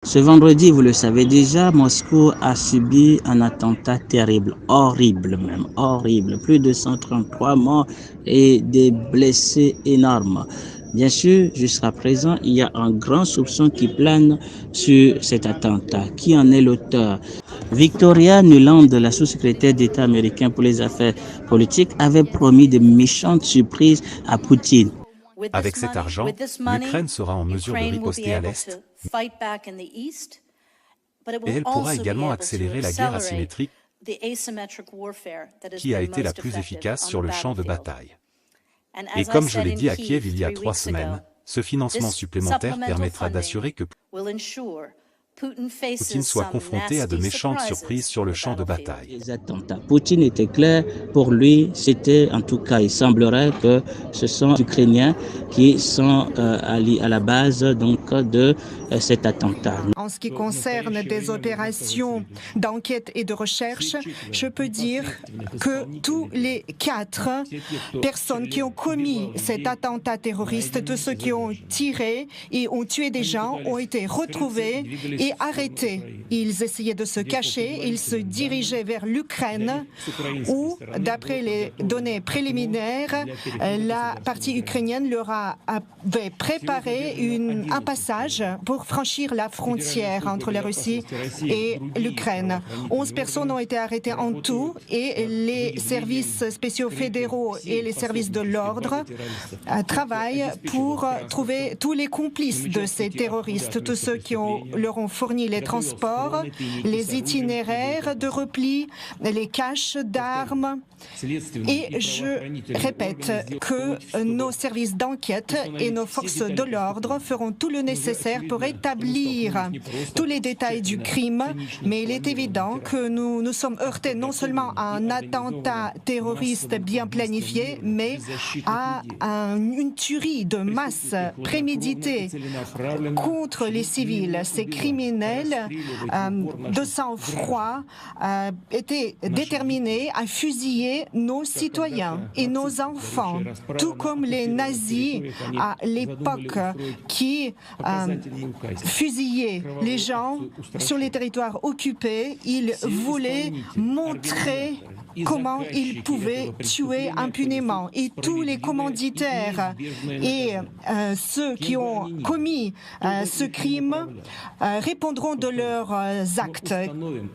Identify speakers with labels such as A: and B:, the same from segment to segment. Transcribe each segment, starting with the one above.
A: Ce vendredi, vous le savez déjà, Moscou a subi un attentat terrible, horrible même, horrible. Plus de 133 morts et des blessés énormes. Bien sûr, jusqu'à présent, il y a un grand soupçon qui plane sur cet attentat. Qui en est l'auteur? Victoria Nuland, la sous-secrétaire d'État américain pour les affaires politiques, avait promis de méchantes surprises à Poutine.
B: Avec cet argent, l'Ukraine sera en mesure de riposter à l'Est, et elle pourra également accélérer la guerre asymétrique qui a été la plus efficace sur le champ de bataille. Et comme je l'ai dit à Kiev il y a 3 semaines, ce financement supplémentaire permettra d'assurer que Poutine soit confronté à de méchantes surprises sur le champ de bataille.
A: Les attentats. Poutine était clair, pour lui, c'était, en tout cas, il semblerait que ce sont les Ukrainiens qui sont à la base donc, de cet attentat.
C: En ce qui concerne des opérations d'enquête et de recherche, je peux dire que tous les 4 personnes qui ont commis cet attentat terroriste, tous ceux qui ont tiré et ont tué des gens, ont été retrouvés et arrêtés. Ils essayaient de se cacher, ils se dirigeaient vers l'Ukraine où, d'après les données préliminaires, la partie ukrainienne leur avait préparé un passage pour franchir la frontière entre la Russie et l'Ukraine. 11 personnes ont été arrêtées en tout et les services spéciaux fédéraux et les services de l'ordre travaillent pour trouver tous les complices de ces terroristes, tous ceux qui leur ont fourni les transports, les itinéraires de repli, les caches d'armes. Et je répète que nos services d'enquête et nos forces de l'ordre feront tout le nécessaire pour établir tous les détails du crime, mais il est évident que nous nous sommes heurtés non seulement à un attentat terroriste bien planifié, mais à une tuerie de masse préméditée contre les civils. Ces criminels de sang-froid étaient déterminés à fusiller nos citoyens et nos enfants, tout comme les nazis à l'époque qui fusillaient les gens sur les territoires occupés. Ils voulaient montrer comment ils pouvaient tuer impunément. Et tous les commanditaires et ceux qui ont commis ce crime répondront de leurs actes.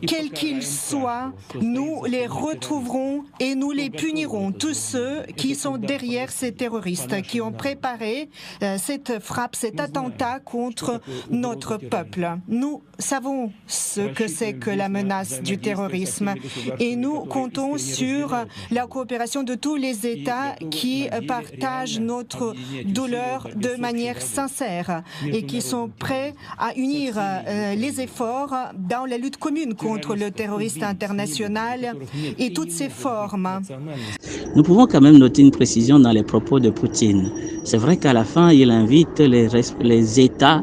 C: Quels qu'ils soient, nous les retrouverons et nous les punirons. Tous ceux qui sont derrière ces terroristes, qui ont préparé cette frappe, cet attentat contre notre peuple. Nous savons ce que c'est que la menace du terrorisme et nous comptons sur la coopération de tous les États qui partagent notre douleur de manière sincère et qui sont prêts à unir les efforts dans la lutte commune contre le terrorisme international et toutes ses formes.
A: Nous pouvons quand même noter une précision dans les propos de Poutine. C'est vrai qu'à la fin, il invite les États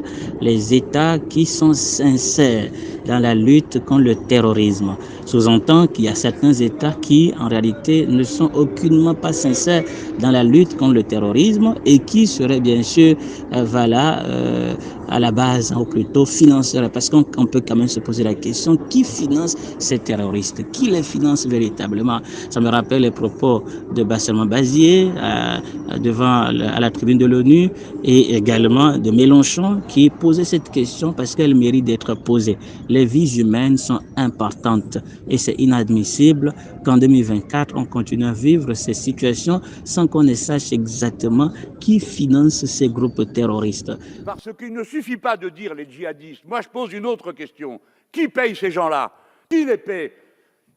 A: qui sont sincères dans la lutte contre le terrorisme. Sous-entend qu'il y a certains États qui, en réalité, ne sont aucunement pas sincères dans la lutte contre le terrorisme et qui seraient bien sûr, à la base, ou plutôt financeurs. Parce qu'on peut quand même se poser la question, qui finance ces terroristes? Qui les finance véritablement? Ça me rappelle les propos de Benjamin Bazier à la tribune de l'ONU et également de Mélenchon qui posait cette question parce qu'elle mérite d'être posée. Les vies humaines sont importantes et c'est inadmissible qu'en 2024, on continue à vivre ces situations sans qu'on ne sache exactement qui finance ces groupes terroristes.
D: Parce qu'il ne suffit pas de dire les djihadistes. Moi, je pose une autre question. Qui paye ces gens-là? Qui les paye?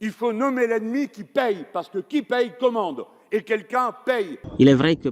D: Il faut nommer l'ennemi qui paye, parce que qui paye commande. Et quelqu'un paye.
A: Il est vrai que